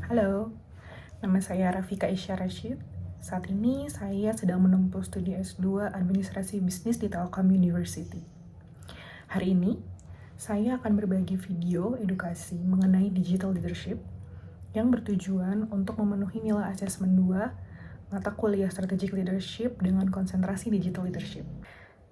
Halo, nama saya Rafika Isya Rashid. Saat ini saya sedang menempuh studi S2 Administrasi Bisnis di Telkom University. Hari ini, saya akan berbagi video edukasi mengenai digital leadership yang bertujuan untuk memenuhi nilai asesmen 2 mata kuliah Strategic Leadership dengan konsentrasi digital leadership.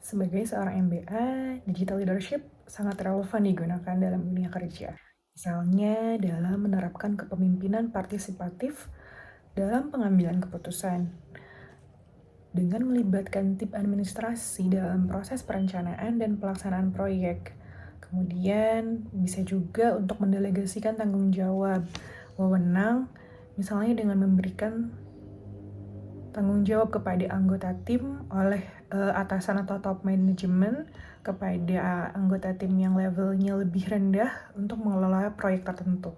Sebagai seorang MBA, digital leadership sangat relevan digunakan dalam dunia kerja. Misalnya dalam menerapkan kepemimpinan partisipatif dalam pengambilan keputusan, dengan melibatkan tim administrasi dalam proses perencanaan dan pelaksanaan proyek. Kemudian bisa juga untuk mendelegasikan tanggung jawab, wewenang, misalnya dengan memberikan tanggung jawab kepada anggota tim oleh atasan atau top management kepada anggota tim yang levelnya lebih rendah untuk mengelola proyek tertentu.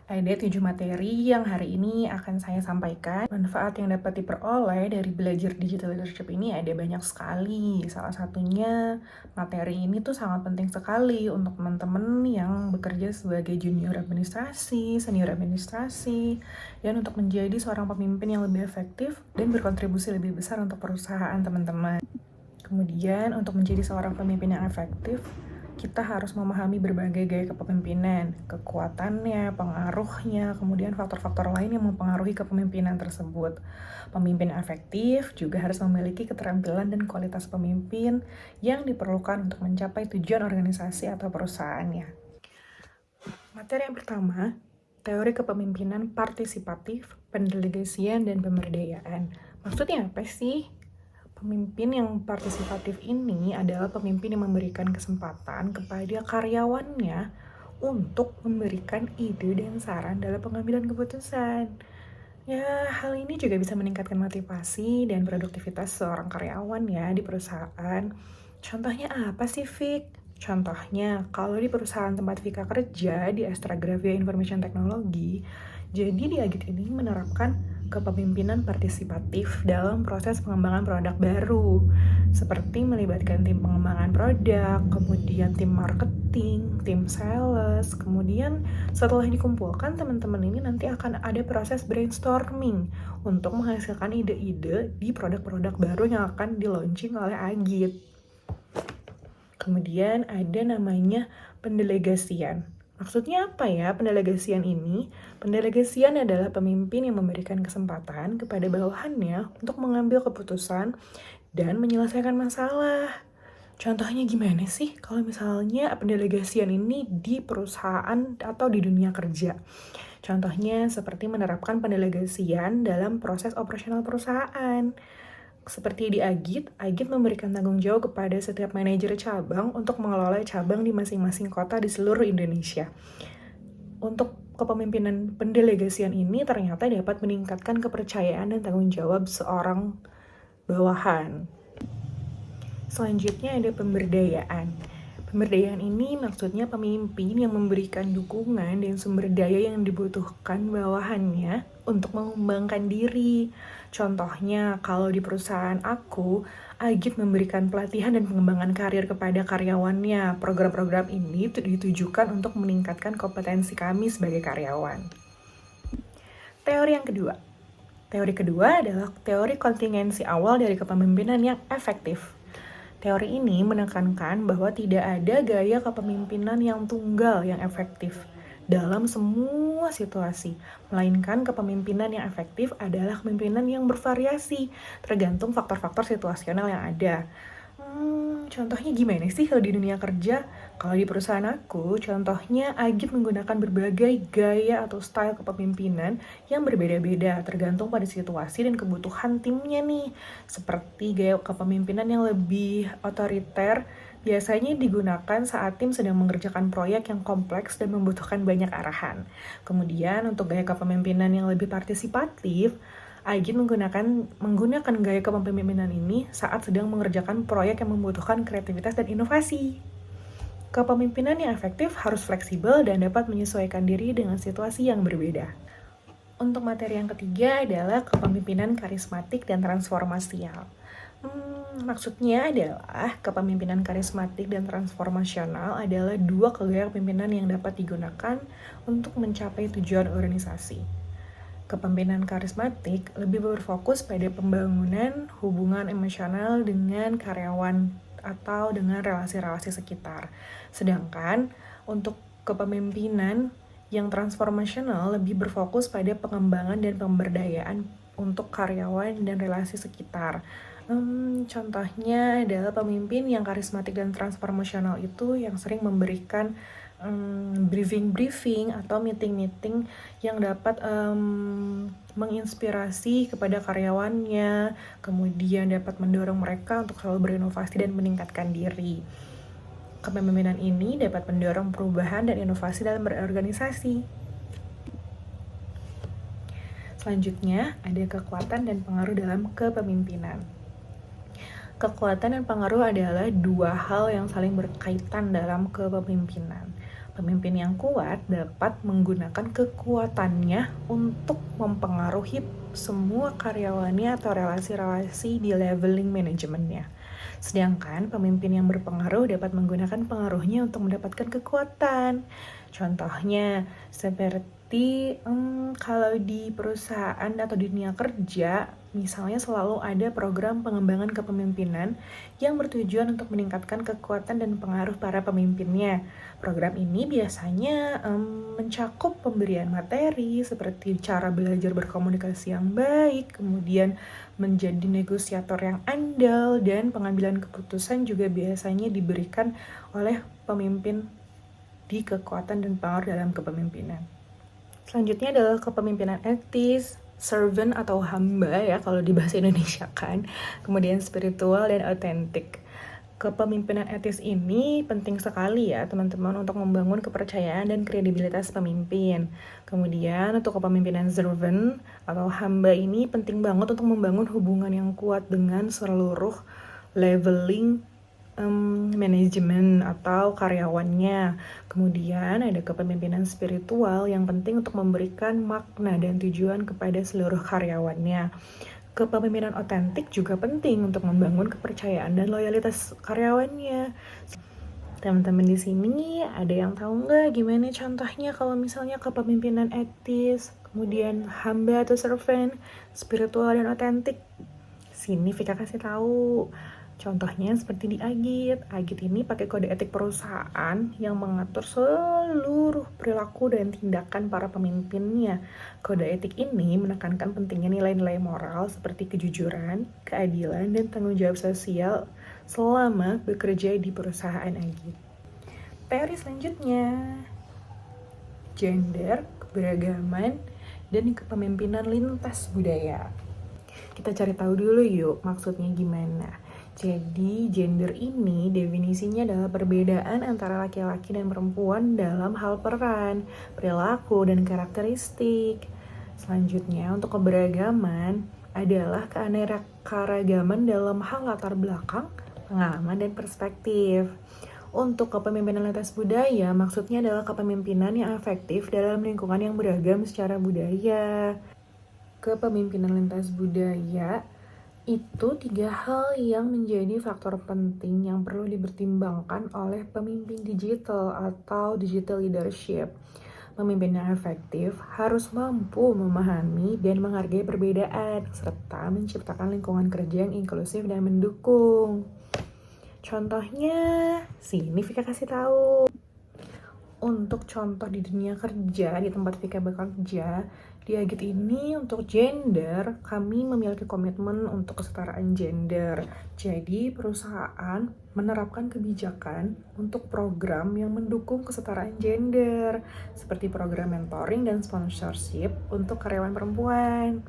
Ada 7 materi yang hari ini akan saya sampaikan. Manfaat yang dapat diperoleh dari belajar digital leadership ini ada banyak sekali. Salah satunya materi ini tuh sangat penting sekali untuk teman-teman yang bekerja sebagai junior administrasi, senior administrasi, dan untuk menjadi seorang pemimpin yang lebih efektif dan berkontribusi lebih besar untuk perusahaan teman-teman. Kemudian untuk menjadi seorang pemimpin yang efektif, kita harus memahami berbagai gaya kepemimpinan, kekuatannya, pengaruhnya, kemudian faktor-faktor lain yang mempengaruhi kepemimpinan tersebut. Pemimpin efektif juga harus memiliki keterampilan dan kualitas pemimpin yang diperlukan untuk mencapai tujuan organisasi atau perusahaannya. Materi yang pertama, teori kepemimpinan partisipatif, pendelegasian, dan pemberdayaan. Maksudnya apa sih? Pemimpin yang partisipatif ini adalah pemimpin yang memberikan kesempatan kepada karyawannya untuk memberikan ide dan saran dalam pengambilan keputusan. Ya, hal ini juga bisa meningkatkan motivasi dan produktivitas seorang karyawan ya di perusahaan. Contohnya apa sih, Fik? Contohnya, kalau di perusahaan tempat Vika kerja di Astragrafia Information Technology, jadi di Agit ini menerapkan kepemimpinan partisipatif dalam proses pengembangan produk baru, seperti melibatkan tim pengembangan produk, kemudian tim marketing, tim sales, kemudian setelah dikumpulkan teman-teman ini nanti akan ada proses brainstorming untuk menghasilkan ide-ide di produk-produk baru yang akan di-launching oleh Agit. Kemudian ada namanya pendelegasian. Maksudnya apa ya pendelegasian ini? Pendelegasian adalah pemimpin yang memberikan kesempatan kepada bawahannya untuk mengambil keputusan dan menyelesaikan masalah. Contohnya gimana sih kalau misalnya pendelegasian ini di perusahaan atau di dunia kerja? Contohnya seperti menerapkan pendelegasian dalam proses operasional perusahaan. Seperti di Agit memberikan tanggung jawab kepada setiap manajer cabang untuk mengelola cabang di masing-masing kota di seluruh Indonesia. Untuk kepemimpinan pendelegasian ini ternyata dapat meningkatkan kepercayaan dan tanggung jawab seorang bawahan. Selanjutnya ada pemberdayaan. Pemberdayaan ini maksudnya pemimpin yang memberikan dukungan dan sumber daya yang dibutuhkan bawahannya untuk mengembangkan diri. Contohnya, kalau di perusahaan aku, Agit memberikan pelatihan dan pengembangan karir kepada karyawannya. Program-program ini ditujukan untuk meningkatkan kompetensi kami sebagai karyawan. Teori yang kedua. Teori kedua adalah teori kontingensi awal dari kepemimpinan yang efektif. Teori ini menekankan bahwa tidak ada gaya kepemimpinan yang tunggal yang efektif dalam semua situasi, melainkan kepemimpinan yang efektif adalah kepemimpinan yang bervariasi, tergantung faktor-faktor situasional yang ada. Contohnya gimana sih kalau di dunia kerja? Kalau di perusahaan aku, contohnya Agit menggunakan berbagai gaya atau style kepemimpinan yang berbeda-beda, tergantung pada situasi dan kebutuhan timnya nih. Seperti gaya kepemimpinan yang lebih otoriter, biasanya digunakan saat tim sedang mengerjakan proyek yang kompleks dan membutuhkan banyak arahan. Kemudian untuk gaya kepemimpinan yang lebih partisipatif, Agit menggunakan gaya kepemimpinan ini saat sedang mengerjakan proyek yang membutuhkan kreativitas dan inovasi. Kepemimpinan yang efektif harus fleksibel dan dapat menyesuaikan diri dengan situasi yang berbeda. Untuk materi yang ketiga adalah kepemimpinan karismatik dan transformasial. Maksudnya adalah kepemimpinan karismatik dan transformasional adalah dua gaya kepemimpinan yang dapat digunakan untuk mencapai tujuan organisasi. Kepemimpinan karismatik lebih berfokus pada pembangunan hubungan emosional dengan karyawan atau dengan relasi-relasi sekitar. Sedangkan untuk kepemimpinan yang transformasional lebih berfokus pada pengembangan dan pemberdayaan untuk karyawan dan relasi sekitar. Contohnya adalah pemimpin yang karismatik dan transformasional itu yang sering memberikan briefing-briefing atau meeting-meeting yang dapat menginspirasi kepada karyawannya, kemudian dapat mendorong mereka untuk selalu berinovasi dan meningkatkan diri. Kepemimpinan ini dapat mendorong perubahan dan inovasi dalam berorganisasi. Selanjutnya, ada kekuatan dan pengaruh dalam kepemimpinan. Kekuatan dan pengaruh adalah dua hal yang saling berkaitan dalam kepemimpinan. Pemimpin yang kuat dapat menggunakan kekuatannya untuk mempengaruhi semua karyawannya atau relasi-relasi di leveling manajemennya. Sedangkan pemimpin yang berpengaruh dapat menggunakan pengaruhnya untuk mendapatkan kekuatan. Contohnya seperti kalau di perusahaan atau di dunia kerja, misalnya selalu ada program pengembangan kepemimpinan yang bertujuan untuk meningkatkan kekuatan dan pengaruh para pemimpinnya. Program ini biasanya mencakup pemberian materi seperti cara belajar berkomunikasi yang baik, kemudian menjadi negosiator yang andal, dan pengambilan keputusan juga biasanya diberikan oleh pemimpin di kekuatan dan pengaruh dalam kepemimpinan. Selanjutnya adalah kepemimpinan etis, servant atau hamba ya kalau di bahasa Indonesia kan. Kemudian spiritual dan autentik. Kepemimpinan etis ini penting sekali ya teman-teman untuk membangun kepercayaan dan kredibilitas pemimpin. Kemudian untuk kepemimpinan servant atau hamba ini penting banget untuk membangun hubungan yang kuat dengan seluruh leveling manajemen atau karyawannya. Kemudian ada kepemimpinan spiritual yang penting untuk memberikan makna dan tujuan kepada seluruh karyawannya. Kepemimpinan otentik juga penting untuk membangun kepercayaan dan loyalitas karyawannya. Teman-teman di sini ada yang tahu nggak gimana contohnya kalau misalnya kepemimpinan etis, kemudian hamba atau servant, spiritual dan otentik? Sini Vika kasih tahu. Contohnya seperti di Agit. Agit ini pakai kode etik perusahaan yang mengatur seluruh perilaku dan tindakan para pemimpinnya. Kode etik ini menekankan pentingnya nilai-nilai moral seperti kejujuran, keadilan, dan tanggung jawab sosial selama bekerja di perusahaan Agit. Teori selanjutnya, gender, keberagaman, dan kepemimpinan lintas budaya. Kita cari tahu dulu yuk maksudnya gimana. Jadi gender ini definisinya adalah perbedaan antara laki-laki dan perempuan dalam hal peran, perilaku, dan karakteristik. Selanjutnya untuk keberagaman adalah keanekaragaman dalam hal latar belakang, pengalaman, dan perspektif. Untuk kepemimpinan lintas budaya maksudnya adalah kepemimpinan yang efektif dalam lingkungan yang beragam secara budaya. Kepemimpinan lintas budaya itu tiga hal yang menjadi faktor penting yang perlu dipertimbangkan oleh pemimpin digital atau digital leadership. Pemimpin yang efektif harus mampu memahami dan menghargai perbedaan, serta menciptakan lingkungan kerja yang inklusif dan mendukung. Contohnya, sini Vika kasih tahu. Untuk contoh di dunia kerja, di tempat Vika bekerja, di Agit ini untuk gender, kami memiliki komitmen untuk kesetaraan gender. Jadi perusahaan menerapkan kebijakan untuk program yang mendukung kesetaraan gender, seperti program mentoring dan sponsorship untuk karyawan perempuan.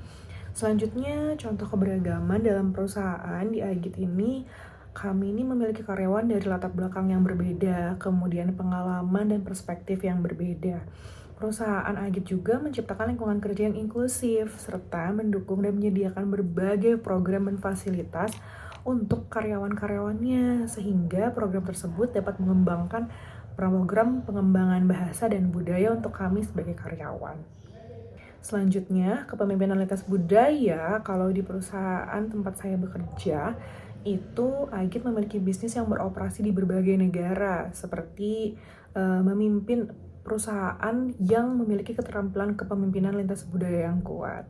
Selanjutnya, contoh keberagaman dalam perusahaan di Agit ini, kami ini memiliki karyawan dari latar belakang yang berbeda, kemudian pengalaman dan perspektif yang berbeda. Perusahaan Agit juga menciptakan lingkungan kerja yang inklusif, serta mendukung dan menyediakan berbagai program dan fasilitas untuk karyawan-karyawannya, sehingga program tersebut dapat mengembangkan program pengembangan bahasa dan budaya untuk kami sebagai karyawan. Selanjutnya, kepemimpinan lintas budaya. Kalau di perusahaan tempat saya bekerja, itu Agit memiliki bisnis yang beroperasi di berbagai negara, seperti memimpin perusahaan yang memiliki keterampilan kepemimpinan lintas budaya yang kuat.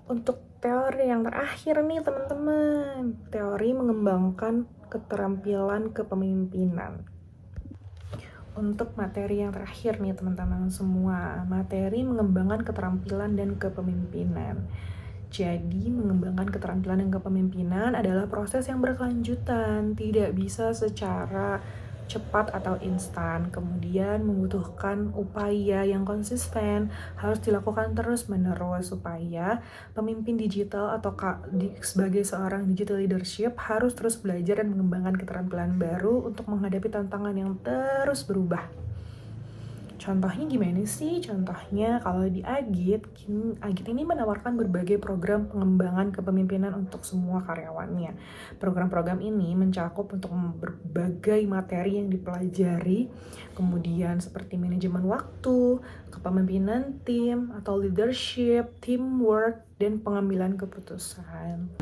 Untuk teori yang terakhir nih teman-teman, teori mengembangkan keterampilan kepemimpinan. Untuk materi yang terakhir nih teman-teman semua, materi mengembangkan keterampilan dan kepemimpinan. Jadi mengembangkan keterampilan dan kepemimpinan adalah proses yang berkelanjutan, tidak bisa secara cepat atau instan, kemudian membutuhkan upaya yang konsisten, harus dilakukan terus-menerus supaya pemimpin digital atau sebagai seorang digital leadership harus terus belajar dan mengembangkan keterampilan baru untuk menghadapi tantangan yang terus berubah. Contohnya gimana sih? Contohnya kalau di Agit ini menawarkan berbagai program pengembangan kepemimpinan untuk semua karyawannya. Program-program ini mencakup untuk berbagai materi yang dipelajari, kemudian seperti manajemen waktu, kepemimpinan tim atau leadership, teamwork, dan pengambilan keputusan.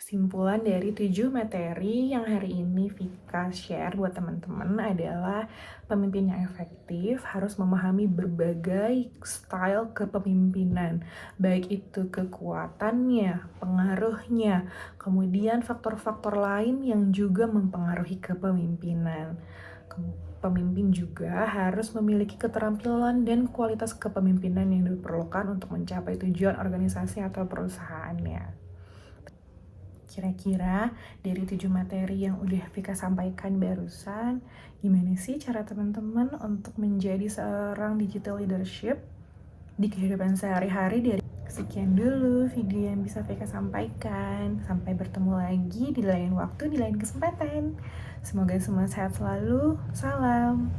Kesimpulan dari 7 materi yang hari ini Vika share buat teman-teman adalah pemimpin yang efektif harus memahami berbagai style kepemimpinan, baik itu kekuatannya, pengaruhnya, kemudian faktor-faktor lain yang juga mempengaruhi kepemimpinan. Pemimpin juga harus memiliki keterampilan dan kualitas kepemimpinan yang diperlukan untuk mencapai tujuan organisasi atau perusahaannya. Kira-kira dari 7 materi yang udah Vika sampaikan barusan, gimana sih cara teman-teman untuk menjadi seorang digital leadership di kehidupan sehari-hari? Sekian dulu video yang bisa Vika sampaikan. Sampai bertemu lagi di lain waktu, di lain kesempatan. Semoga semua sehat selalu. Salam.